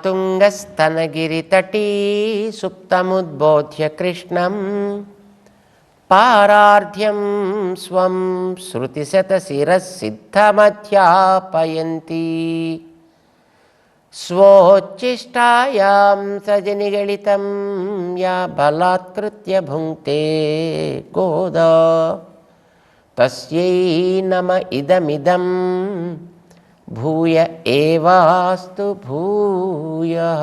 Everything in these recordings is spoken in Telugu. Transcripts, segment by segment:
తుంగస్తనగిరితటీ సుప్తముద్బోధ్య కృష్ణం పారార్ధ్యం స్వం శృతిశతశిరసిద్ధమధ్యాపయంతి స్వోచ్ఛిష్టాయాం సజనిగళితం యా బలాత్కృత్య భుంక్తే గోదా తస్యై నమ ఇదమిదం భూయ ఏవాస్తు భూయః.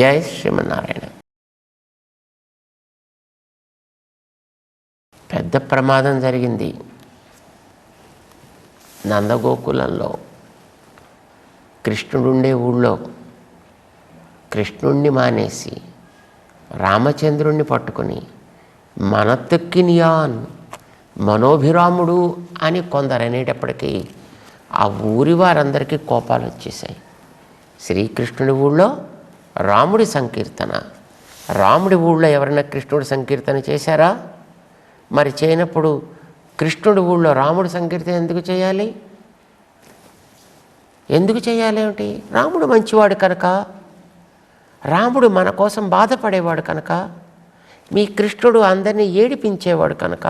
జై శ్రీమన్నారాయణ. పెద్ద ప్రమాదం జరిగింది నందగోకులంలో. కృష్ణుడుండే ఊళ్ళో కృష్ణుణ్ణి మానేసి రామచంద్రుణ్ణి పట్టుకుని మనత్తెక్కినియాన్ మనోభిరాముడు అని కొందరు అనేటప్పటికీ ఆ ఊరి వారందరికీ కోపాలు వచ్చేసాయి. శ్రీకృష్ణుడి ఊళ్ళో రాముడి సంకీర్తన, రాముడి ఊళ్ళో ఎవరైనా కృష్ణుడి సంకీర్తన చేశారా? మరి చేయనప్పుడు కృష్ణుడి ఊళ్ళో రాముడి సంకీర్తన ఎందుకు చేయాలి? ఎందుకు చేయాలి ఏమిటి? రాముడు మంచివాడు కనుక, రాముడు మన కోసం బాధపడేవాడు కనుక, మీ కృష్ణుడు అందరినీ ఏడిపించేవాడు కనుక.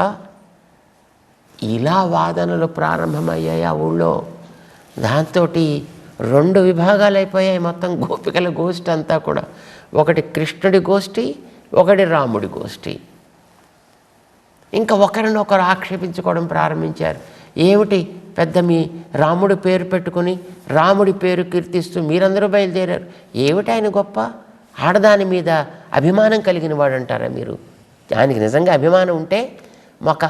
ఇలా వాదనలు ప్రారంభమయ్యాయి ఆ ఊళ్ళో. దాంతో 2 విభాగాలు అయిపోయాయి మొత్తం గోపికల గోష్ఠి అంతా కూడా. ఒకటి కృష్ణుడి గోష్ఠి, ఒకటి రాముడి గోష్ఠి. ఇంకా ఒకరినొకరు ఆక్షేపించుకోవడం ప్రారంభించారు. ఏమిటి పెద్ద మీ రాముడి పేరు పెట్టుకుని రాముడి పేరు కీర్తిస్తూ మీరందరూ బయలుదేరారు, ఏమిటి ఆయన గొప్ప? ఆడదాని మీద అభిమానం కలిగిన వాడు అంటారా మీరు? ఆయనకి నిజంగా అభిమానం ఉంటే ఒక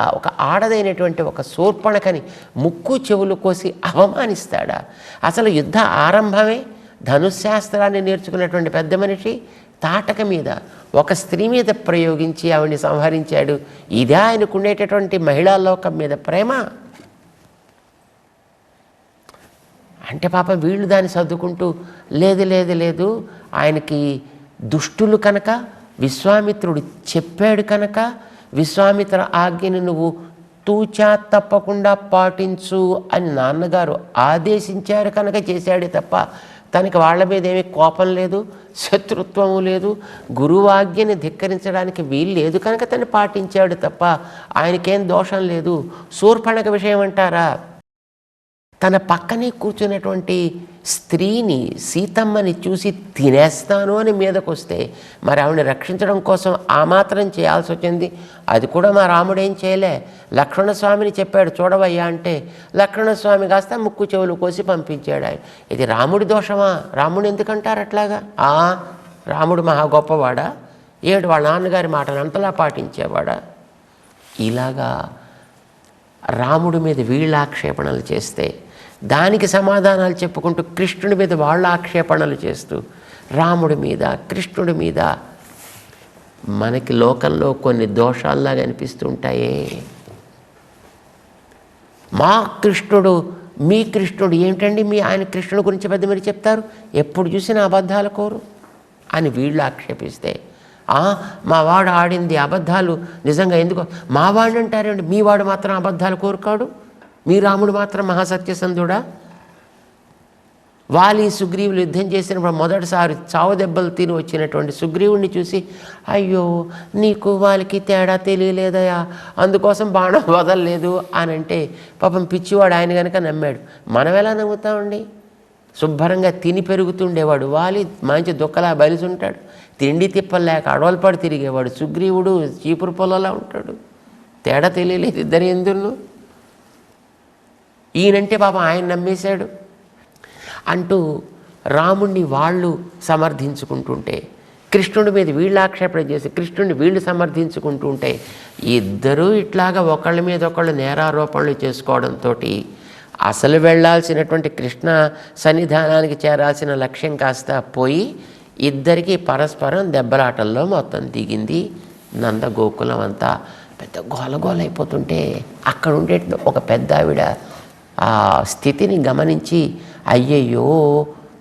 ఆడదైనటువంటి ఒక శూర్పణఖని ముక్కు చెవులు కోసి అవమానిస్తాడా? అసలు యుద్ధ ఆరంభమే ధనుశాస్త్రాన్ని నేర్చుకున్నటువంటి పెద్ద మనిషి తాటక మీద ఒక స్త్రీ మీద ప్రయోగించి ఆవిడ్ని సంహరించాడు. ఇదే ఆయనకుండేటటువంటి మహిళా లోకం మీద ప్రేమ అంటే? పాప వీళ్ళు దాన్ని సర్దుకుంటూ లేదు లేదు లేదు, ఆయనకి దుష్టులు కనుక, విశ్వామిత్రుడు చెప్పాడు కనుక, విశ్వామిత్ర ఆజ్ఞని నువ్వు తూచా తప్పకుండా పాటించు అని నాన్నగారు ఆదేశించారు కనుక చేశాడే తప్ప తనకి వాళ్ళ మీద ఏమీ కోపం లేదు, శత్రుత్వము లేదు. గురువు ఆజ్ఞని ధిక్కరించడానికి వీలు లేదు కనుక తను పాటించాడు తప్ప ఆయనకేం దోషం లేదు. శూర్పణఖ విషయం అంటారా? తన పక్కనే కూర్చున్నటువంటి స్త్రీని, సీతమ్మని చూసి తినేస్తాను అని మీదకు వస్తే మరి ఆవిడని రక్షించడం కోసం ఆ మాత్రం చేయాల్సి వచ్చింది. అది కూడా మా రాముడేం చేయలే. లక్ష్మణస్వామిని చెప్పాడు చూడవయ్యా అంటే లక్ష్మణస్వామి కాస్త ముక్కు చెవులు కోసి పంపించాడు. ఆయన ఇది రాముడి దోషమా? రాముడు ఎందుకంటారు అట్లాగా? రాముడు మహా గొప్పవాడా? ఏడు వాళ్ళ నాన్నగారి మాటను అంతలా పాటించేవాడా? ఇలాగా రాముడి మీద వీళ్ళ ఆక్షేపణలు చేస్తే దానికి సమాధానాలు చెప్పుకుంటూ కృష్ణుడి మీద వాళ్ళ ఆక్షేపణలు చేస్తూ రాముడి మీద కృష్ణుడి మీద మనకి లోకంలో కొన్ని దోషాల్లాగా అనిపిస్తుంటాయే. మా కృష్ణుడు మీ కృష్ణుడు ఏమిటండి, మీ ఆయన కృష్ణుడి గురించి పెద్ద మీరు చెప్తారు, ఎప్పుడు చూసినా అబద్ధాల కోరు అని వీళ్ళు ఆక్షేపిస్తే మా వాడు ఆడింది అబద్ధాలు నిజంగా ఎందుకు మా వాడిని అంటారండి, మీ వాడు మాత్రం అబద్ధాలు కోరుకాడు, మీ రాముడు మాత్రం మహాసత్యసంధుడా? వాలి సుగ్రీవులు యుద్ధం చేసినప్పుడు మొదటిసారి చావు దెబ్బలు తిని వచ్చినటువంటి సుగ్రీవుడిని చూసి అయ్యో నీకు వాళ్ళకి తేడా తెలియలేదయా, అందుకోసం బాణం వదలలేదు అని అంటే పాపం పిచ్చివాడు ఆయన కనుక నమ్మాడు. మనం ఎలా నమ్ముతామండి? శుభ్రంగా తిని పెరుగుతుండేవాడు వాలి, మంచి దుక్కలా బలిసుంటాడు, తిండి తిప్పలేక అడవలపాడు తిరిగేవాడు సుగ్రీవుడు చీపురు పొలలా ఉంటాడు. తేడా తెలియలేదు ఇద్దరు ఎందును. ఈయనంటే పాపం ఆయన నమ్మేశాడు అంటూ రాముణ్ణి వాళ్ళు సమర్థించుకుంటుంటే, కృష్ణుడి మీద వీళ్ళు ఆక్షేపణ చేసి కృష్ణుడిని వీళ్ళు సమర్థించుకుంటుంటే ఇద్దరూ ఇట్లాగా ఒకళ్ళ మీద ఒకళ్ళు నేరారోపణలు చేసుకోవడంతో అసలు వెళ్ళాల్సినటువంటి కృష్ణ సన్నిధానానికి చేరాల్సిన లక్ష్యం కాస్త పోయి ఇద్దరికీ పరస్పరం దెబ్బలాటల్లో మొత్తం దిగింది. నందగోకులం అంతా పెద్ద గోలగోలైపోతుంటే అక్కడ ఉండే ఒక పెద్ద ఆవిడ ఆ స్థితిని గమనించి అయ్యయ్యో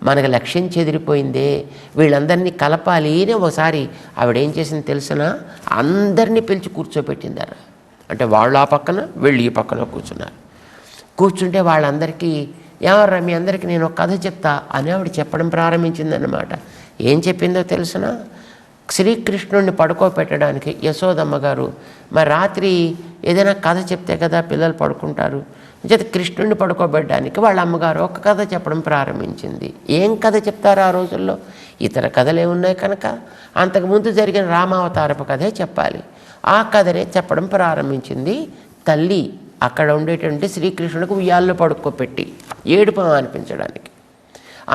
మనకు లక్ష్యం చెదిరిపోయిందే, వీళ్ళందరినీ కలపాలి అని ఒకసారి ఆవిడేం చేసింది తెలుసునా? అందరినీ పిలిచి కూర్చోబెట్టిందారు. అంటే వాళ్ళు ఆ పక్కన వీళ్ళు ఈ పక్కన కూర్చున్నారు. కూర్చుంటే వాళ్ళందరికీ ఎవర్రా మీ అందరికీ నేను ఒక కథ చెప్తా అని ఆవిడ చెప్పడం ప్రారంభించిందన్నమాట. ఏం చెప్పిందో తెలుసునా? శ్రీకృష్ణుడిని పడుకోబెట్టడానికి యశోదమ్మ గారు మరి రాత్రి ఏదైనా కథ చెప్తే కదా పిల్లలు పడుకుంటారు, చేత కృష్ణుడిని పడుకోబెట్టడానికి వాళ్ళ అమ్మగారు ఒక కథ చెప్పడం ప్రారంభించింది. ఏం కథ చెప్తారు ఆ రోజుల్లో? ఇతర కథలు ఏమున్నాయి కనుక అంతకుముందు జరిగిన రామావతారపు కథే చెప్పాలి. ఆ కథనే చెప్పడం ప్రారంభించింది తల్లి. అక్కడ ఉండేటువంటి శ్రీకృష్ణుడికి ఉయ్యాల్లో పడుకోపెట్టి ఏడుపు అనిపించడానికి.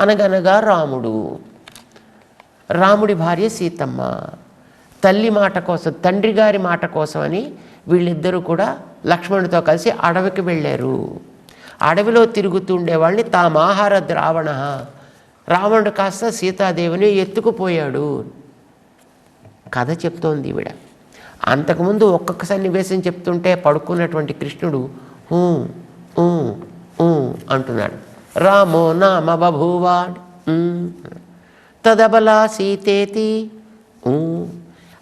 అనగనగా రాముడి భార్య సీతమ్మ తల్లి మాట కోసం, తండ్రి గారి మాట కోసం అని వీళ్ళిద్దరూ కూడా లక్ష్మణుడితో కలిసి అడవికి వెళ్ళారు. అడవిలో తిరుగుతుండేవాళ్ళని తామాహార ద్రావణ, రావణుడు కాస్త సీతాదేవిని ఎత్తుకుపోయాడు కథ చెప్తోంది ఈవిడ. అంతకుముందు ఒక్కొక్క సన్నివేశం చెప్తుంటే పడుకున్నటువంటి కృష్ణుడు అంటున్నాడు. రామో నామ బభూవా తదబలా సీతేతి.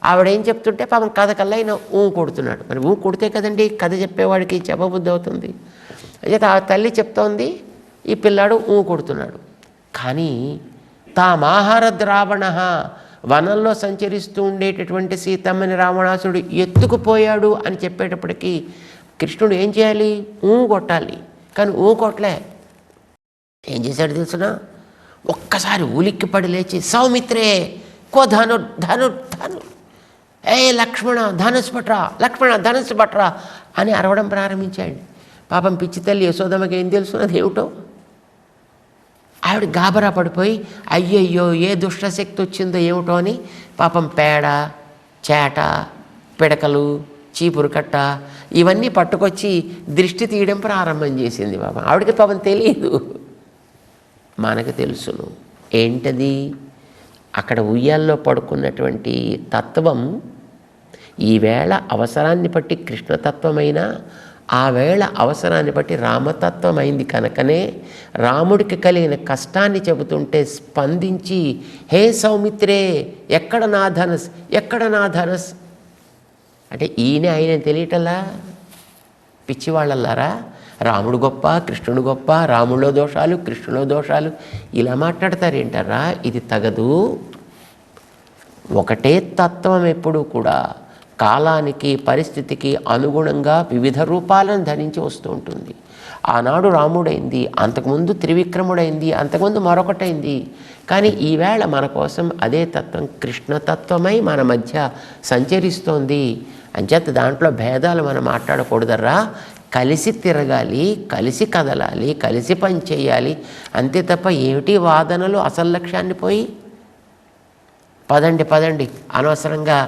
ఆవిడేం చెప్తుంటే పాపం కథ కల్లా ఆయన కొడుతున్నాడు. మరి కొడితే కదండి కథ చెప్పేవాడికి చెప్పబుద్ధి అవుతుంది. అయితే ఆ తల్లి చెప్తోంది, ఈ పిల్లాడు కొడుతున్నాడు. కానీ తామాహార ద్రావణ, వనంలో సంచరిస్తూ ఉండేటటువంటి సీతమ్మని రావణాసుడు ఎత్తుకుపోయాడు అని చెప్పేటప్పటికీ కృష్ణుడు ఏం చేయాలి? కొట్టాలి. కానీ కొట్టలే. ఏం చేశాడు తెలుసునా? ఒక్కసారి ఉలిక్కిపడి లేచి సౌమిత్రే కో ధను ఏ లక్ష్మణ ధనుసు పట్రా, లక్ష్మణ ధనుసు పట్రా అని అరవడం ప్రారంభించాడు. పాపం పిచ్చి తల్లి యశోదమ్మకి ఏం తెలుసు అదేమిటో. ఆవిడ గాబరా పడిపోయి అయ్యయ్యో ఏ దుష్టశక్తి వచ్చిందో ఏమిటో అని పాపం పేడ, చేట, పిడకలు, చీపురు కట్ట ఇవన్నీ పట్టుకొచ్చి దృష్టి తీయడం ప్రారంభం చేసింది. పాపం ఆవిడకి పాపం తెలియదు, మనకు తెలుసును. ఏంటది? అక్కడ ఉయ్యాల్లో పడుకున్నటువంటి తత్వం ఈవేళ అవసరాన్ని బట్టి కృష్ణతత్వమైనా ఆ వేళ అవసరాన్ని బట్టి రామతత్వమైంది కనుకనే రాముడికి కలిగిన కష్టాన్ని చెబుతుంటే స్పందించి హే సౌమిత్రే ఎక్కడ నా ధనస్, ఎక్కడ నా ధనస్ అంటే ఆయన తెలియటలా పిచ్చివాళ్ళల్లారా. రాముడు గొప్ప, కృష్ణుడు గొప్ప, రాముడిలో దోషాలు, కృష్ణులో దోషాలు ఇలా మాట్లాడతారేంటారా? ఇది తగదు. ఒకటే తత్వం ఎప్పుడూ కూడా కాలానికి పరిస్థితికి అనుగుణంగా వివిధ రూపాలను ధరించి వస్తూ ఉంటుంది. ఆనాడు రాముడైంది, అంతకుముందు త్రివిక్రముడైంది, అంతకుముందు మరొకటైంది. కానీ ఈవేళ మన కోసం అదే తత్వం కృష్ణతత్వమై మన మధ్య సంచరిస్తోంది. అంచేత దాంట్లో భేదాలు మనం మాట్లాడకూడదర్రా. కలిసి తిరగాలి, కలిసి కదలాలి, కలిసి పని చేయాలి అంతే తప్ప ఏమిటి వాదనలు? అసలు లక్ష్యాన్ని పోయి పదండి అనవసరంగా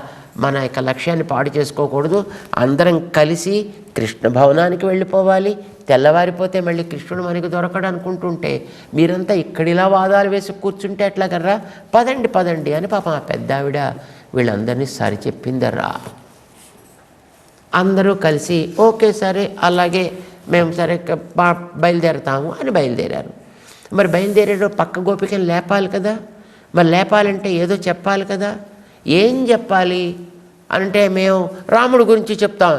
మన యొక్క లక్ష్యాన్ని పాడు చేసుకోకూడదు. అందరం కలిసి కృష్ణ భవనానికి వెళ్ళిపోవాలి. తెల్లవారిపోతే మళ్ళీ కృష్ణుడు మనకి దొరకడు అనుకుంటుంటే మీరంతా ఇక్కడిలా వాదాలు వేసి కూర్చుంటే ఎట్లా కర్రా? పదండి అని పాపం ఆ పెద్ద ఆవిడ వీళ్ళందరినీ సరి చెప్పిందర్రా. అందరూ కలిసి ఓకే సరే అలాగే మేము సరే బయలుదేరతాము అని బయలుదేరారు. మరి బయలుదేరేటో పక్క గోపికని లేపాలి కదా. మరి లేపాలంటే ఏదో చెప్పాలి కదా. ఏం చెప్పాలి అంటే మేము రాముడు గురించి చెప్తాం.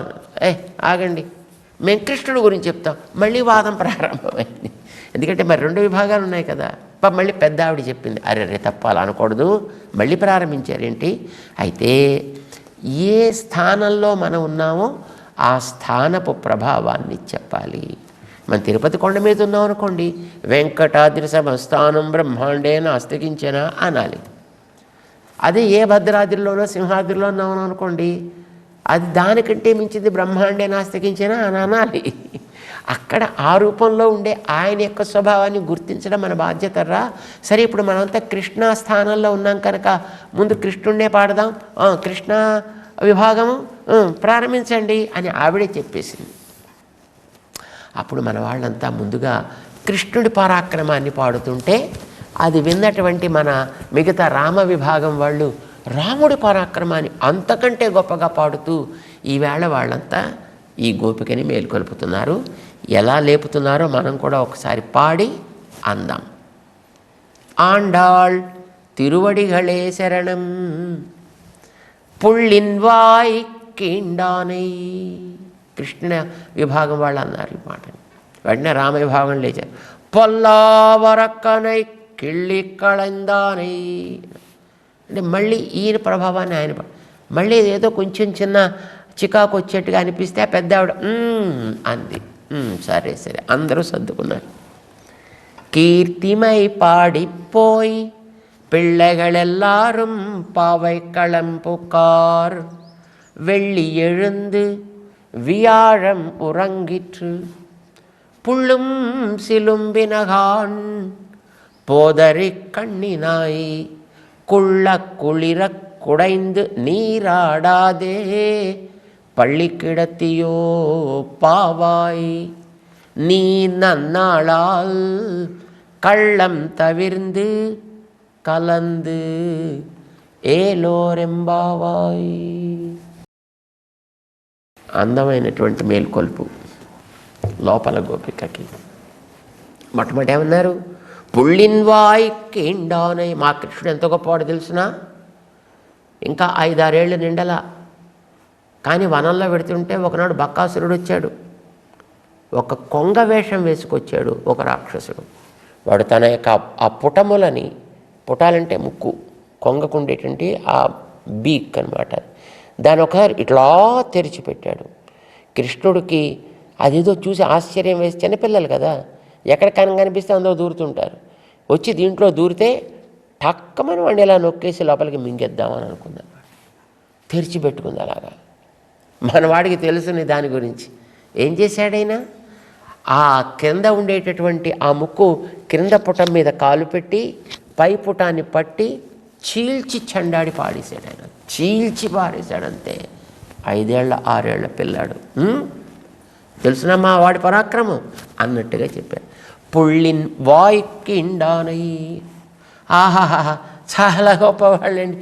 ఆగండి, మేము కృష్ణుడు గురించి చెప్తాం. మళ్ళీ వాదం ప్రారంభమైంది. ఎందుకంటే మరి రెండు విభాగాలు ఉన్నాయి కదా. మళ్ళీ పెద్ద ఆవిడ చెప్పింది, అరే తప్పాలి అనకూడదు. మళ్ళీ ప్రారంభించారేంటి? అయితే ఏ స్థానంలో మనం ఉన్నామో ఆ స్థానపు ప్రభావాన్ని చెప్పాలి. మన తిరుపతి కొండ మీద ఉన్నాం అనుకోండి, వెంకటాద్రి సమస్థానం బ్రహ్మాండేన అస్తకించిన అనాలి. అదే ఏ భద్రాద్రిలోనో సింహాద్రిలో ఉన్నామో అనుకోండి, అది దానికంటే మించింది బ్రహ్మాండేన అస్తకించిన అని అనాలి. అక్కడ ఆ రూపంలో ఉండే ఆయన యొక్క స్వభావాన్ని గుర్తించడం మన బాధ్యత రా. సరే, ఇప్పుడు మనంతా కృష్ణ స్థానంలో ఉన్నాం కనుక ముందు కృష్ణుడినే పాడదాం, కృష్ణ విభాగము ప్రారంభించండి అని ఆవిడే చెప్పేసింది. అప్పుడు మన వాళ్ళంతా ముందుగా కృష్ణుడి పరాక్రమాన్ని పాడుతుంటే అది విన్నటువంటి మన మిగతా రామ విభాగం వాళ్ళు రాముడి పరాక్రమాన్ని అంతకంటే గొప్పగా పాడుతూ ఈవేళ వాళ్ళంతా ఈ గోపికని మేల్కొల్పుతున్నారు. ఎలా లేపుతున్నారో మనం కూడా ఒకసారి పాడి అందాం. ఆండాళ్ తిరువడిగళే శరణం పుళ్ళిన్వాయ్ కీండానై. కృష్ణ విభాగం వాళ్ళు అన్నారు ఈ మాటని. వెంటనే రామ విభాగం లేచారు. పొల్లావరక్కనై కిళ్ళి కళందానై. అంటే మళ్ళీ ఈయన ప్రభావాన్ని ఆయన మళ్ళీ ఏదో కొంచెం చిన్న చికాకు వచ్చేట్టుగా అనిపిస్తే ఆ పెద్ద ఆవిడ అంది. సరే సరే అందరూ సర్దుకున్నారు. కీర్తిమై పాడిపోయి பிள்ளைகளெல்லாரும் பாவை களம்புக்கார் வெள்ளி எழுந்து வியாழம் உறங்கிற்று புள்ளும் சிலும்பினகான் போதறி கண்ணினாய் குள்ள குளிர குடைந்து நீராடாதே பள்ளி கிடத்தியோ பாவாய் நீ நன்னாளால் கள்ளம் தவிர்ந்து కలందు ఏలోరెంబావాయ్. అందమైనటువంటి మేల్కొల్పు లోపల గోపికకి. మొట్టమొదటి ఏమన్నారు? పుళ్ళిన్వాయ్ కేండానై. మా కృష్ణుడు ఎంత గొప్పవాడు తెలుసునా? ఇంకా 5-6 ఏళ్ళు నిండలా. కానీ వనంలో పెడుతుంటే ఒకనాడు బక్కాసురుడు వచ్చాడు. ఒక కొంగ వేషం వేసుకొచ్చాడు ఒక రాక్షసుడు. వాడు తన యొక్క ఆ పుటములని, పుటాలంటే ముక్కు, కొంగకుండేటువంటి ఆ బీక్ అనమాట, దాని ఒకసారి ఇట్లా తెరిచిపెట్టాడు. కృష్ణుడికి అదేదో చూసి ఆశ్చర్యం వేసి, చిన్నపిల్లలు కదా, ఎక్కడ కనిపిస్తే అందులో దూరుతుంటారు. వచ్చి దీంట్లో దూరితే టక్కమని వాడిని ఇలా నొక్కేసి లోపలికి మింగేద్దామని అనుకున్నాను. తెరిచిపెట్టుకుంది అలాగా. మన వాడికి తెలుసుని దాని గురించి. ఏం చేశాడైనా? ఆ క్రింద ఉండేటటువంటి ఆ ముక్కు క్రింద పుటం మీద కాలు పెట్టి పై పుటాన్ని పట్టి చీల్చి చండాడి పాడేశాడు ఆయన. చీల్చి పాడేశాడంతే. 5-6 ఏళ్ల పిల్లాడు. తెలుసునా మా వాడి పరాక్రమం అన్నట్టుగా చెప్పారు. పుళ్ళిన్ వాయ్కిండానై. ఆహాహా చాలా గొప్పవాళ్ళండి.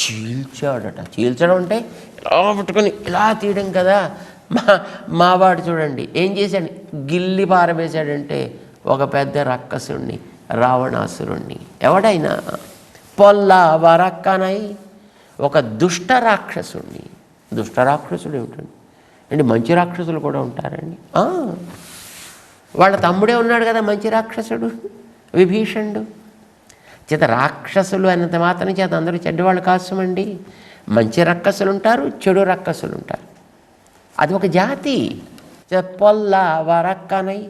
చీల్చాడట. చీల్చడం అంటే ఇలా పట్టుకొని ఇలా తీయడం కదా. మావాడు చూడండి ఏం చేశాడు? గిల్లి పారవేశాడంటే ఒక పెద్ద రక్కసుణ్ణి, రావణాసురుణ్ణి. ఎవడైనా పొల్లవరక్కనై, ఒక దుష్ట రాక్షసుణ్ణి. దుష్ట రాక్షసుడు ఏమిటండి? అంటే మంచి రాక్షసులు కూడా ఉంటారండి. వాళ్ళ తమ్ముడే ఉన్నాడు కదా మంచి రాక్షసుడు, విభీషణుడు. చేత రాక్షసులు అన్నంత మాత్రం చేత అందరూ చెడ్డవాళ్ళు కాసమండి. మంచి రక్కసులు ఉంటారు, చెడు రక్కసులు ఉంటారు. అది ఒక జాతి. పొల్లవరక్కనై,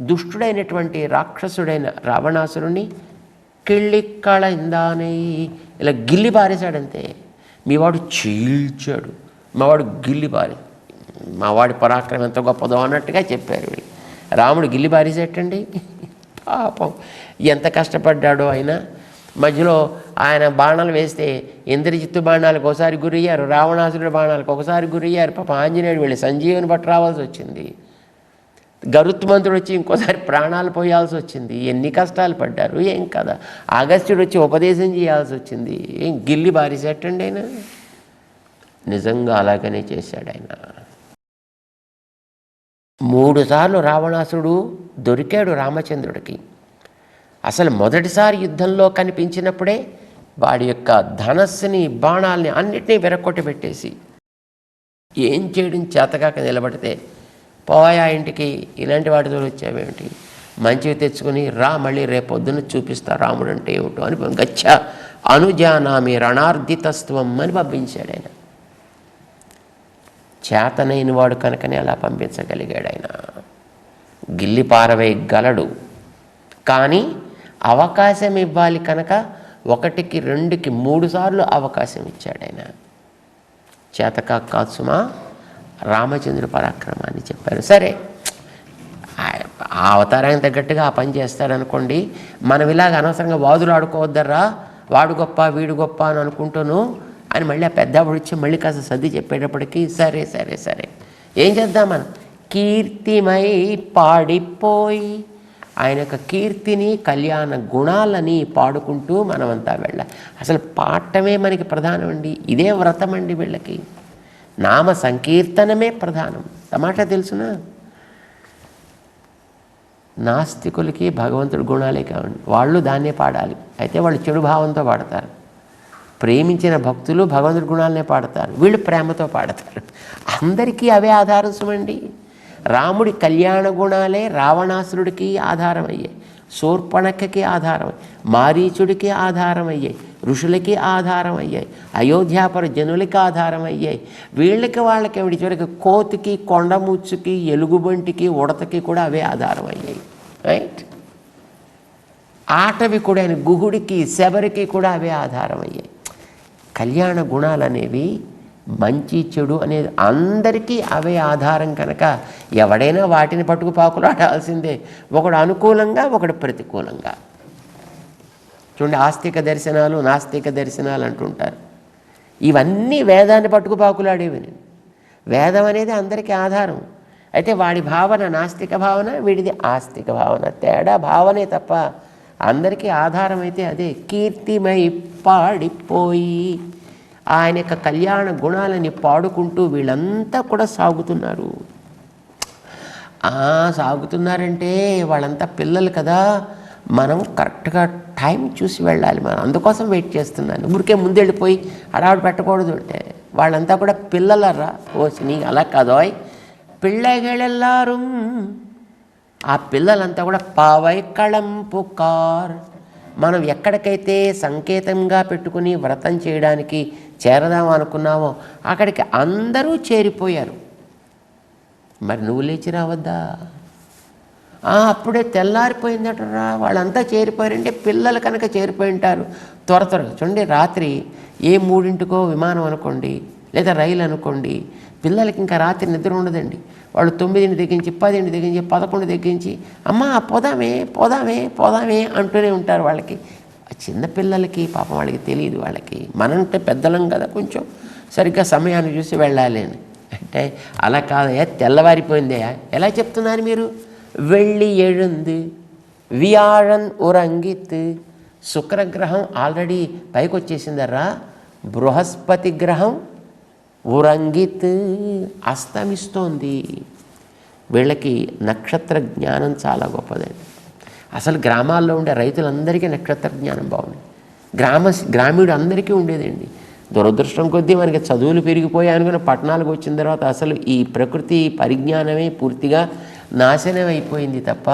దుష్టుడైనటువంటి రాక్షసుడైన రావణాసురుణ్ణి కిళ్ళిక్కళందానై, ఇలా గిల్లి పారేశాడంతే. మీవాడు చీల్చాడు, మావాడు గిల్లి పారి. మావాడి పరాక్రమం ఎంత గొప్పదో అన్నట్టుగా చెప్పారు వీళ్ళు. రాముడు గిల్లి పారేసేటండి. పాపం ఎంత కష్టపడ్డాడో ఆయన. మధ్యలో ఆయన బాణాలు వేస్తే ఇంద్రజిత్తు బాణాలకు ఒకసారి గురయ్యారు, రావణాసురుడి బాణాలకు ఒకసారి గురయ్యారు. పాప ఆంజనేయుడు వెళ్ళి సంజీవుని పట్టు రావాల్సి వచ్చింది. గరుత్మంతుడు వచ్చి ఇంకోసారి ప్రాణాలు పోయాల్సి వచ్చింది. ఎన్ని కష్టాలు పడ్డారు ఏం కదా. అగస్త్యుడు వచ్చి ఉపదేశం చేయాల్సి వచ్చింది. ఏం గిల్లి బారేసేటండి ఆయన. నిజంగా అలాగనే చేశాడు ఆయన. 3 సార్లు రావణాసురుడు దొరికాడు రామచంద్రుడికి. అసలు మొదటిసారి యుద్ధంలో కనిపించినప్పుడే వాడి యొక్క ధనస్సుని, బాణాలని అన్నిటినీ వెరక్కొట్టి పెట్టేసి ఏం చేయడం చేతకాక నిలబడితే, పోయా ఇంటికి ఇలాంటి వాటితో వచ్చావేమిటి, మంచివి తెచ్చుకొని రా, మళ్ళీ రేపొద్దున చూపిస్తా రాముడు అంటే ఏమిటో అని గచ్చ అనుజానామి రణార్దితత్వం అని పంపించాడు ఆయన. చేతనైన వాడు కనుకనే అలా పంపించగలిగాడు ఆయన. గిల్లి పారవేయగలడు, కానీ అవకాశం ఇవ్వాలి కనుక 1కి 2కి 3 సార్లు అవకాశం ఇచ్చాడు ఆయన. చేతకా కాసుమా రామచంద్రుడి పరాక్రమాన్ని చెప్పారు. సరే, ఆ అవతారానికి తగ్గట్టుగా ఆ పని చేస్తాడనుకోండి. మనం ఇలాగ అనవసరంగా వాదులు ఆడుకోవద్దర్రా, వాడు గొప్ప వీడు గొప్ప అని అనుకుంటూను అని మళ్ళీ ఆ పెద్దవాడు వచ్చి మళ్ళీ కాస్త సర్ది చెప్పేటప్పటికీ సరే సరే సరే ఏం చేద్దాం మనం? కీర్తిమై పాడిపోయి ఆయన యొక్క కీర్తిని, కళ్యాణ గుణాలని పాడుకుంటూ మనమంతా వెళ్ళాలి. అసలు పాడటమే మనకి ప్రధానం అండి. ఇదే వ్రతం అండి వీళ్ళకి. నామ సంకీర్తనమే ప్రధానం. తమాషా తెలుసునా? నాస్తికులకి భగవంతుడి గుణాలే కావండి, వాళ్ళు దాన్నే పాడాలి. అయితే వాళ్ళు చెడు భావంతో పాడతారు. ప్రేమించిన భక్తులు భగవంతుడి గుణాలనే పాడతారు, వీళ్ళు ప్రేమతో పాడతారు. అందరికీ అవే ఆధారం సుమండి. రాముడి కళ్యాణ గుణాలే రావణాసురుడికి ఆధారం అయ్యాయి. శూర్పణఖకి ఆధారం, మారీచుడికి ఆధారం అయ్యాయి, ఋషులకి ఆధారం అయ్యాయి, అయోధ్యాపర జనులకి ఆధారం అయ్యాయి. వీళ్ళకి వాళ్ళకి ఏమిటి చివరికి కోతికి, కొండముచ్చుకి, ఎలుగుబంటికి, ఉడతకి కూడా అవే ఆధారం అయ్యాయి. రైట్? ఆటవి కూడా గుహుడికి, శబరికి కూడా అవే ఆధారం అయ్యాయి. కళ్యాణ గుణాలు అనేవి మంచి చెడు అనేది అందరికీ అవే ఆధారం కనుక ఎవడైనా వాటిని పట్టుకు పాకులాడాల్సిందే, ఒకడు అనుకూలంగా ఒకడు ప్రతికూలంగా. చూడండి, ఆస్తిక దర్శనాలు, నాస్తిక దర్శనాలు అంటుంటారు. ఇవన్నీ వేదాన్ని పట్టుకు పాకులాడేవి. వేదం అనేది అందరికీ ఆధారం. అయితే వాడి భావన నాస్తిక భావన, వీడిది ఆస్తిక భావన. తేడా భావనే తప్ప అందరికీ ఆధారం అయితే అదే. కీర్తిమై పాడిపోయి ఆయన యొక్క కళ్యాణ గుణాలని పాడుకుంటూ వీళ్ళంతా కూడా సాగుతున్నారు. సాగుతున్నారంటే వాళ్ళంతా పిల్లలు కదా, మనం కరెక్ట్గా టైం చూసి వెళ్ళాలి. మనం అందుకోసం వెయిట్ చేస్తున్నాను. ఊరికే ముందెళ్ళిపోయి హడావుడి పెట్టకూడదు. అంటే వాళ్ళంతా కూడా పిల్లలరా. నీ అలా కాదోయ్, పిల్లగెళ్ళెల్లారు. ఆ పిల్లలంతా కూడా పావై కళంపు కార్. మనం ఎక్కడికైతే సంకేతంగా పెట్టుకుని వ్రతం చేయడానికి చేరదాం అనుకున్నామో అక్కడికి అందరూ చేరిపోయారు. మరి నువ్వు లేచి రావద్దా? అప్పుడే తెల్లారిపోయిందటరా. వాళ్ళంతా చేరిపోయారంటే పిల్లలు కనుక చేరిపోయి ఉంటారు త్వరగా. చూడండి, రాత్రి 3 విమానం అనుకోండి, లేదా రైలు అనుకోండి, పిల్లలకి ఇంకా రాత్రి నిద్ర ఉండదండి. వాళ్ళు 9 తెగించి, 10 తెగించి, 11 తెగించి అమ్మా పోదామే పోదామే పోదామే అంటూనే ఉంటారు. వాళ్ళకి చిన్నపిల్లలకి పాపం వాళ్ళకి తెలియదు. వాళ్ళకి మనంటే పెద్దలం కదా, కొంచెం సరిగ్గా సమయాన్ని చూసి వెళ్ళాలి అని. అంటే అలా కాదయా, తెల్లవారిపోయిందే. ఎలా చెప్తున్నారు మీరు? వెళ్ళి எழுந்து వియాழన్ ఉరంగిత్. శుక్రగ్రహం ఆల్రెడీ పైకి వచ్చేసిందర్రా. బృహస్పతి గ్రహం ఉరంగిత్ అస్తమిస్తోంది. వీళ్ళకి నక్షత్ర జ్ఞానం చాలా గొప్పదండి. అసలు గ్రామాల్లో ఉండే రైతులందరికీ నక్షత్ర జ్ఞానం బాగుంది. గ్రామీణుడు అందరికీ ఉండేదండి. దురదృష్టం కొద్దీ మనకి చదువులు పెరిగిపోయి అనుకున్న పట్టణాలకు వచ్చిన తర్వాత అసలు ఈ ప్రకృతి పరిజ్ఞానమే పూర్తిగా నాశనం అయిపోయింది తప్ప,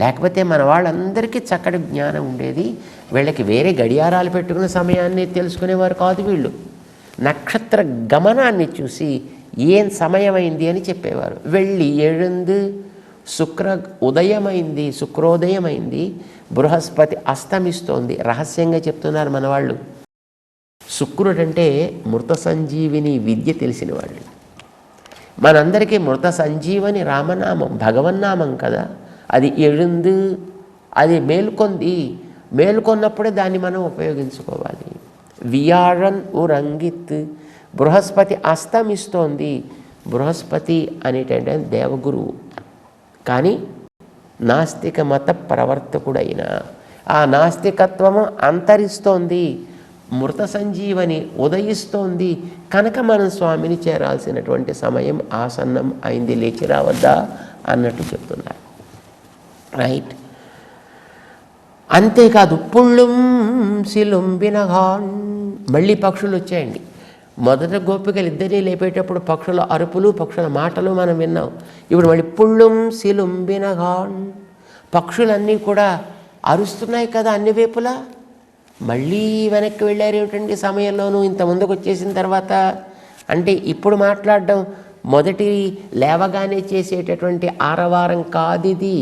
లేకపోతే మన వాళ్ళందరికీ చక్కటి జ్ఞానం ఉండేది. వీళ్ళకి వేరే గడియారాలు పెట్టుకున్న సమయాన్ని తెలుసుకునేవారు కాదు. వీళ్ళు నక్షత్ర గమనాన్ని చూసి ఏం సమయమైంది అని చెప్పేవారు. వెళ్ళి எழுந்து శుక్ర ఉదయమైంది, శుక్రోదయమైంది, బృహస్పతి అస్తమిస్తోంది. రహస్యంగా చెప్తున్నారు మన వాళ్ళు. శుక్రుడంటే మృత సంజీవిని విద్య తెలిసిన వాళ్ళు. మనందరికీ మృత సంజీవని రామనామం, భగవన్నామం కదా. అది எழுந்து, అది మేల్కొంది. మేల్కొన్నప్పుడే దాన్ని మనం ఉపయోగించుకోవాలి. వియాழన్ ఉరంగిత్, బృహస్పతి అస్తమిస్తోంది. బృహస్పతి అనేటంటే దేవగురువు, కానీ నాస్తిక మత ప్రవర్తకుడైన ఆ నాస్తికత్వము అంతరిస్తోంది. మృత సంజీవని ఉదయిస్తోంది కనుక మనం స్వామిని చేరాల్సినటువంటి సమయం ఆసన్నం అయింది, లేచి రావద్దా అన్నట్టు చెప్తున్నారు. రైట్? అంతేకాదు, పుళ్ళుం సిలుంబినగాన్, మళ్ళీ పక్షులు వచ్చాయండి. మొదట గోపికలు ఇద్దరినీ లేపేటప్పుడు పక్షుల అరుపులు, పక్షుల మాటలు మనం విన్నాం. ఇప్పుడు మళ్ళీ పుళ్ళుం సిలుంబినగాన్, పక్షులన్నీ కూడా అరుస్తున్నాయి కదా అన్ని వైపులా. మళ్ళీ వెనక్కి వెళ్ళారు ఏమిటండి సమయంలోనూ, ఇంత ముందుకు వచ్చేసిన తర్వాత. అంటే ఇప్పుడు మాట్లాడడం మొదటి లేవగానే చేసేటటువంటి ఆరవారం కాదిది.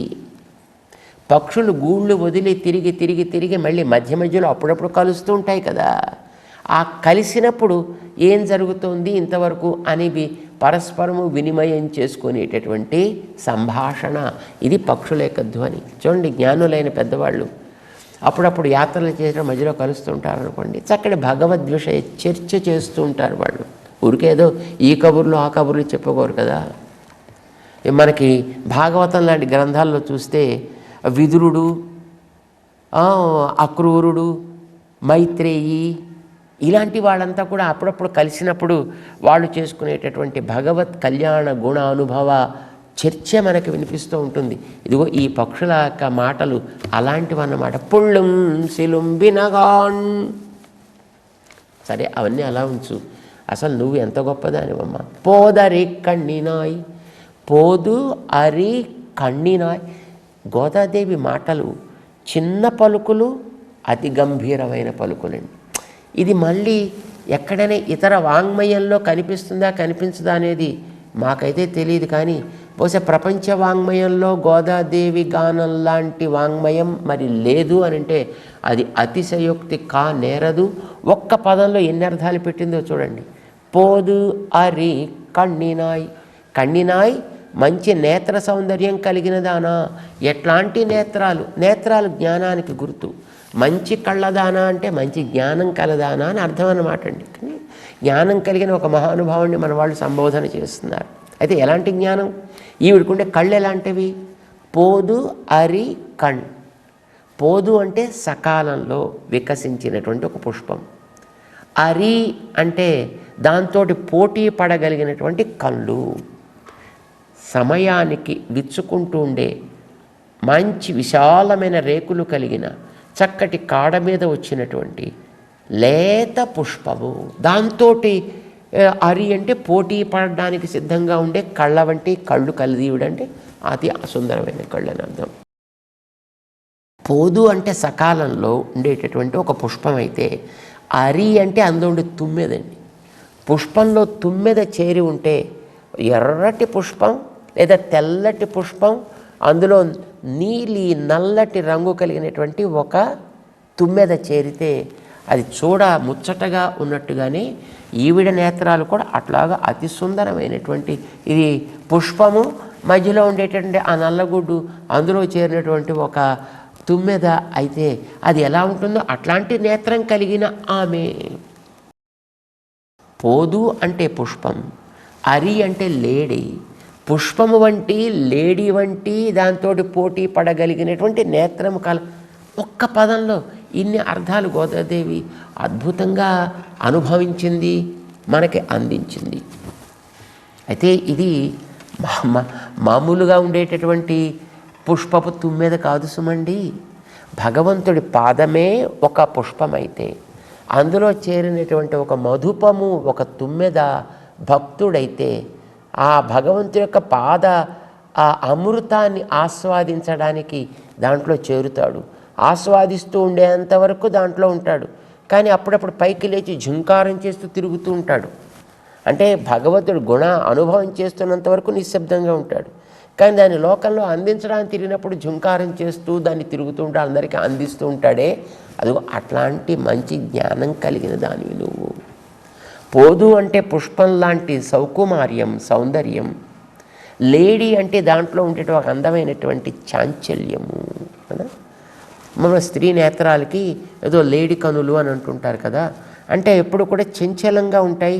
పక్షులు గూళ్ళు వదిలి తిరిగి తిరిగి తిరిగి మళ్ళీ మధ్య మధ్యలో అప్పుడప్పుడు కలుస్తూ ఉంటాయి కదా. ఆ కలిసినప్పుడు ఏం జరుగుతోంది ఇంతవరకు అనేవి పరస్పరము వినిమయం చేసుకునేటటువంటి సంభాషణ. ఇది పక్షుల యొక్క ధ్వని. చూడండి, జ్ఞానులైన పెద్దవాళ్ళు అప్పుడప్పుడు యాత్రలు చేసిన మధ్యలో కలుస్తుంటారు అనుకోండి, చక్కటి భగవద్ విషయ చర్చ చేస్తూ ఉంటారు వాళ్ళు. ఊరికేదో ఈ కబుర్లు ఆ కబుర్లు చెప్పుకోరు కదా. మనకి భాగవతం లాంటి గ్రంథాల్లో చూస్తే విదురుడు, అక్రూరుడు, మైత్రేయి, ఇలాంటి వాళ్ళంతా కూడా అప్పుడప్పుడు కలిసినప్పుడు వాళ్ళు చేసుకునేటటువంటి భగవత్ కళ్యాణ గుణ అనుభవ చర్చ మనకు వినిపిస్తూ ఉంటుంది. ఇదిగో ఈ పక్షుల యొక్క మాటలు అలాంటివి అన్నమాట. పుళ్ళుం సిలుంబినగాన్. సరే, అవన్నీ అలా ఉంచు. అసలు నువ్వు ఎంత గొప్పదానివమ్మ. పోదరి కಣ್ಣಿనాయ్, పోదు అరి కಣ್ಣಿనాయ్. గోదాదేవి మాటలు చిన్న పలుకులు అతి గంభీరమైన పలుకులండి. ఇది మళ్ళీ ఎక్కడైనా ఇతర వాంగ్మయంలో కనిపిస్తుందా కనిపించదా అనేది మాకైతే తెలియదు. కానీ బహుశా ప్రపంచ వాంగ్మయంలో గోదాదేవి గానం లాంటి వాంగ్మయం మరి లేదు అని అంటే అది అతిశయోక్తి నేరదు. ఒక్క పదంలో ఎన్ని అర్థాలు పెట్టిందో చూడండి. పోదు అరి కణ్ణినాయ్. కణ్ణినాయ్ మంచి నేత్ర సౌందర్యం కలిగిన దానా. ఎట్లాంటి నేత్రాలు? నేత్రాలు జ్ఞానానికి గుర్తు. మంచి కళ్ళదానా అంటే మంచి జ్ఞానం కలదానా అని అర్థం అన్నమాట అండి. జ్ఞానం కలిగిన ఒక మహానుభావుడిని మన వాళ్ళు సంబోధన చేస్తున్నారు. అయితే ఎలాంటి జ్ఞానం? ఈవిడికుండే కళ్ళు ఎలాంటివి? పోదు అరి కణ్. పోదు అంటే సకాలంలో వికసించినటువంటి ఒక పుష్పం. అరి అంటే దాంతో పోటీ పడగలిగినటువంటి కళ్ళు. సమయానికి విచ్చుకుంటూ ఉండే మంచి విశాలమైన రేకులు కలిగిన చక్కటి కాడ మీద వచ్చినటువంటి లేత పుష్పము. దాంతో అరి అంటే పోటీ పడడానికి సిద్ధంగా ఉండే కళ్ళ వంటి కళ్ళు కలిదీవుడంటే అతి సుందరమైన కళ్ళు అని అర్థం. పోదు అంటే సకాలంలో ఉండేటటువంటి ఒక పుష్పం అయితే, అరి అంటే అందులో ఉండే తుమ్మెదండి. పుష్పంలో తుమ్మెద చేరి ఉంటే ఎర్రటి పుష్పం లేదా తెల్లటి పుష్పం, అందులో నీలి నల్లటి రంగు కలిగినటువంటి ఒక తుమ్మెద చేరితే అది చూడ ముచ్చటగా ఉన్నట్టుగానే ఈవిడ నేత్రాలు కూడా అట్లాగా అతి సుందరమైనటువంటి ఇది పుష్పము, మధ్యలో ఉండేటటువంటి ఆ నల్లగుడ్డు, అందులో చేరినటువంటి ఒక తుమ్మెద అయితే అది ఎలా ఉంటుందో అట్లాంటి నేత్రం కలిగిన ఆమె. పోదు అంటే పుష్పం, అరి అంటే లేడి. పుష్పము వంటి లేడీ వంటి దాంతో పోటీ పడగలిగినటువంటి నేత్రము కల. ఒక్క పదంలో ఇన్ని అర్థాలు గోదాదేవి అద్భుతంగా అనుభవించింది, మనకి అందించింది. అయితే ఇది మామూలుగా ఉండేటటువంటి పుష్పపు తుమ్మెద కాదు సుమండి. భగవంతుడి పాదమే ఒక పుష్పమైతే అందులో చేరినటువంటి ఒక మధుపము ఒక తుమ్మెద భక్తుడైతే ఆ భగవంతుడి యొక్క పాద ఆ అమృతాన్ని ఆస్వాదించడానికి దాంట్లో చేరుతాడు. ఆస్వాదిస్తూ ఉండేంతవరకు దాంట్లో ఉంటాడు. కానీ అప్పుడప్పుడు పైకి లేచి ఝుంకారం చేస్తూ తిరుగుతూ ఉంటాడు. అంటే భగవంతుడు గుణ అనుభవం చేస్తున్నంత వరకు నిశ్శబ్దంగా ఉంటాడు. కానీ దాన్ని లోకంలో అందించడానికి తిరిగినప్పుడు ఝుంకారం చేస్తూ దాన్ని తిరుగుతూ ఉంటాడు, అందరికీ అందిస్తూ ఉంటాడే. అదిగో అట్లాంటి మంచి జ్ఞానం కలిగిన దానివి నువ్వు. పోదు అంటే పుష్పం లాంటి సౌకుమార్యం, సౌందర్యం. లేడీ అంటే దాంట్లో ఉండేట ఒక అందమైనటువంటి చాంచల్యము కదా. మన స్త్రీ నేత్రాలకి ఏదో లేడీ కనులు అని అంటుంటారు కదా. అంటే ఎప్పుడు కూడా చంచలంగా ఉంటాయి.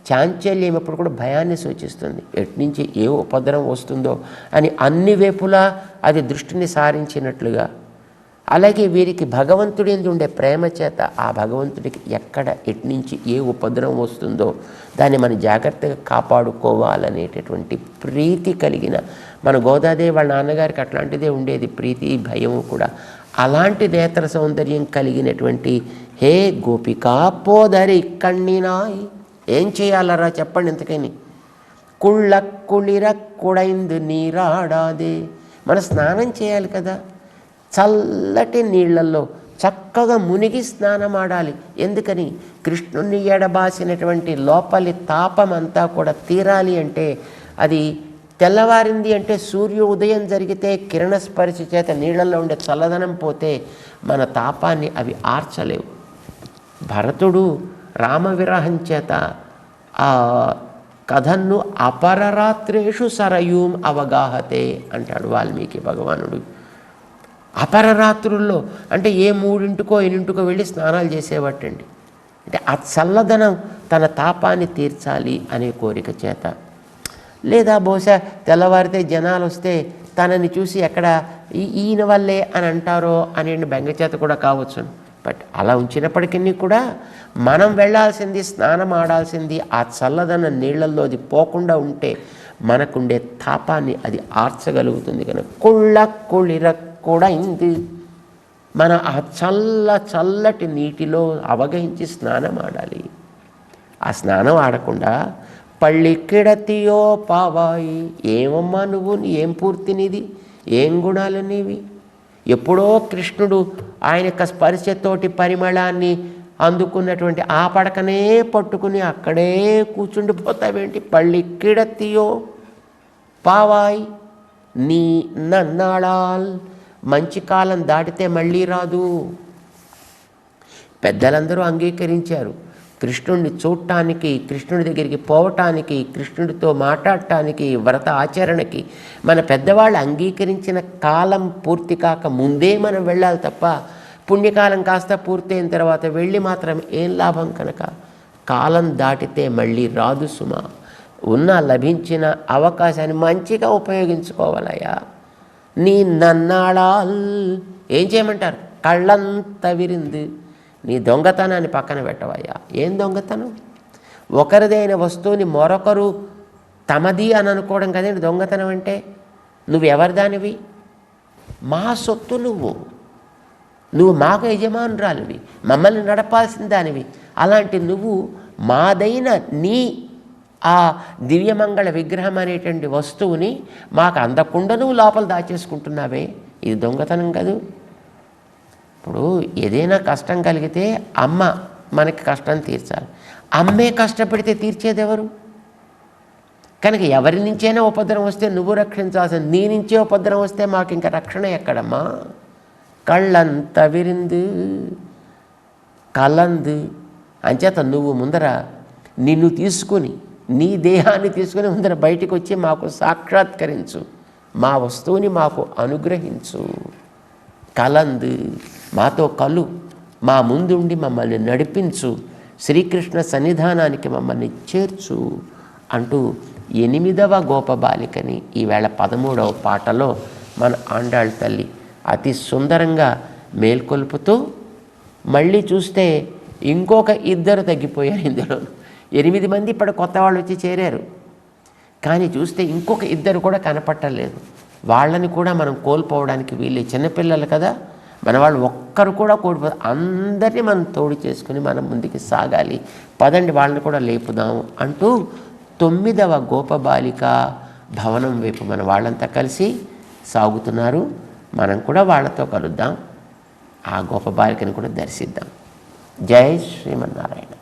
చాంచల్యం ఎప్పుడు కూడా భయాన్ని సూచిస్తుంది. ఎట్నుంచి ఏ ఉపద్రవం వస్తుందో అని అన్ని వైపులా అది దృష్టిని సారించినట్లుగా. అలాగే వీరికి భగవంతుడి యందు ఉండే ప్రేమ చేత ఆ భగవంతుడికి ఎక్కడ ఎట్నుంచి ఏ ఉపద్రవం వస్తుందో దాన్ని మనం జాగ్రత్తగా కాపాడుకోవాలనేటటువంటి ప్రీతి కలిగిన మన గోదాదేవి వాళ్ళ నాన్నగారికి అట్లాంటిదే ఉండేది, ప్రీతి భయము కూడా. అలాంటి నేత్ర సౌందర్యం కలిగినటువంటి హే గోపికా పోదరి కణ్ణినాయ్. ఏం చేయాలరా చెప్పండి ఇంతకని. కుళ్ళ కుళిర కుడైందు నీరాడాదే. మన స్నానం చేయాలి కదా. చల్లటి నీళ్లలో చక్కగా మునిగి స్నానం ఆడాలి. ఎందుకని? కృష్ణుని ఎడబాసినటువంటి లోపలి తాపమంతా కూడా తీరాలి అంటే అది తెల్లవారింది అంటే సూర్య ఉదయం జరిగితే కిరణస్పర్శ చేత నీళ్లలో ఉండే చల్లదనం పోతే మన తాపాన్ని అవి ఆర్చలేవు. భరతుడు రామవిరహం చేత ఆ కథను అపరరాత్రేషు సరయూం అవగాహతే అంటాడు వాల్మీకి భగవానుడు. అపరరాత్రుల్లో అంటే ఏ 3 8 వెళ్ళి స్నానాలు చేసేవాటండి. అంటే ఆ చల్లదనం తన తాపాన్ని తీర్చాలి అనే కోరిక చేత. లేదా బహుశా తెల్లవారితే జనాలు వస్తే తనని చూసి ఎక్కడ ఈయన వల్లే అని అంటారో అనే బెంగ చేత కూడా కావచ్చు. బట్ అలా ఉంచినప్పటికీ కూడా మనం వెళ్ళాల్సింది, స్నానం ఆడాల్సింది ఆ చల్లదన నీళ్లలో అది పోకుండా ఉంటే మనకుండే తాపాన్ని అది ఆర్చగలుగుతుంది. కనుక కుళ్ళ కుళిర కూడా ఇంది మన ఆ చల్లటి నీటిలో అవగహించి స్నానం ఆడాలి. ఆ స్నానం ఆడకుండా పళ్ళిక్కిడతియో పావాయి. ఏమమ్మా నువ్వు, ఏం పూర్తి నీది, ఏం గుణాలు నీవి, ఎప్పుడో కృష్ణుడు ఆయన యొక్క స్పర్శతోటి పరిమళాన్ని అందుకున్నటువంటి ఆ పడకనే పట్టుకుని అక్కడే కూర్చుండిపోతావేంటి? పళ్ళి కిడత్తియో పావాయ్ నీ నన్నాళాల్. మంచి కాలం దాటితే మళ్ళీ రాదు. పెద్దలందరూ అంగీకరించారు. కృష్ణుడిని చూడటానికి, కృష్ణుడి దగ్గరికి పోవటానికి, కృష్ణుడితో మాట్లాడటానికి, వ్రత ఆచరణకి మన పెద్దవాళ్ళు అంగీకరించిన కాలం పూర్తి కాక ముందే మనం వెళ్ళాలి తప్ప పుణ్యకాలం కాస్త పూర్తయిన తర్వాత వెళ్ళి మాత్రం ఏం లాభం? కనుక కాలం దాటితే మళ్ళీ రాదు సుమా. ఉన్న లభించిన అవకాశాన్ని మంచిగా ఉపయోగించుకోవాలయ్యా. నీ నన్నాళాల్ ఏం చేయమంటారు? కళ్ళంత విరింది. నీ దొంగతనాన్ని పక్కన పెట్టవయ్యా. ఏం దొంగతనం? ఒకరిదైన వస్తువుని మరొకరు తమది అని అనుకోవడం కదండి దొంగతనం అంటే. నువ్వెవరి దానివి? మా సొత్తు నువ్వు మాకు యజమానురాలివి, మమ్మల్ని నడపాల్సిన దానివి. అలాంటి నువ్వు మాదైన నీ ఆ దివ్యమంగళ విగ్రహం అనేటువంటి వస్తువుని మాకు అందకుండా నువ్వు లోపల దాచేసుకుంటున్నావే, ఇది దొంగతనం కాదు. ఇప్పుడు ఏదైనా కష్టం కలిగితే అమ్మ మనకి కష్టం తీర్చాలి. అమ్మే కష్టపడితే తీర్చేదెవరు? కనుక ఎవరి నుంచైనా ఉపద్రవం వస్తే నువ్వు రక్షించాల్సిన, నీ నుంచే ఉపద్రవం వస్తే మాకు ఇంకా రక్షణ ఎక్కడమ్మా? కళ్ళంత విరిందు కలందు. అంచేత నువ్వు ముందర నిన్ను తీసుకుని, నీ దేహాన్ని తీసుకుని ముందర బయటికి వచ్చి మాకు సాక్షాత్కరించు, మా వస్తువుని మాకు అనుగ్రహించు. కలందు, మాతో కలు, మా ముందుండి మమ్మల్ని నడిపించు, శ్రీకృష్ణ సన్నిధానానికి మమ్మల్ని చేర్చు అంటూ 8వ గోపబాలికని ఈవేళ 13వ పాటలో మన ఆండాళ్ళ తల్లి అతి సుందరంగా మేల్కొల్పుతూ, మళ్ళీ చూస్తే ఇంకొక 2 తగ్గిపోయారు. ఇందులో 8 మంది ఇప్పుడు కొత్త వాళ్ళు వచ్చి చేరారు. కానీ చూస్తే ఇంకొక 2 కూడా కనపట్టలేదు. వాళ్ళని కూడా మనం కోల్పోవడానికి వీళ్ళు చిన్నపిల్లలు కదా, మన వాళ్ళు ఒక్కరు కూడా కోల్పోదు. అందరినీ మనం తోడు చేసుకుని మనం ముందుకు సాగాలి. పదండి వాళ్ళని కూడా లేపుదాం అంటూ 9వ గోపబాలిక భవనం వైపు మన వాళ్ళంతా కలిసి సాగుతున్నారు. మనం కూడా వాళ్ళతో కలుద్దాం, ఆ గోపబాలికని కూడా దర్శిద్దాం. జై శ్రీమన్నారాయణ.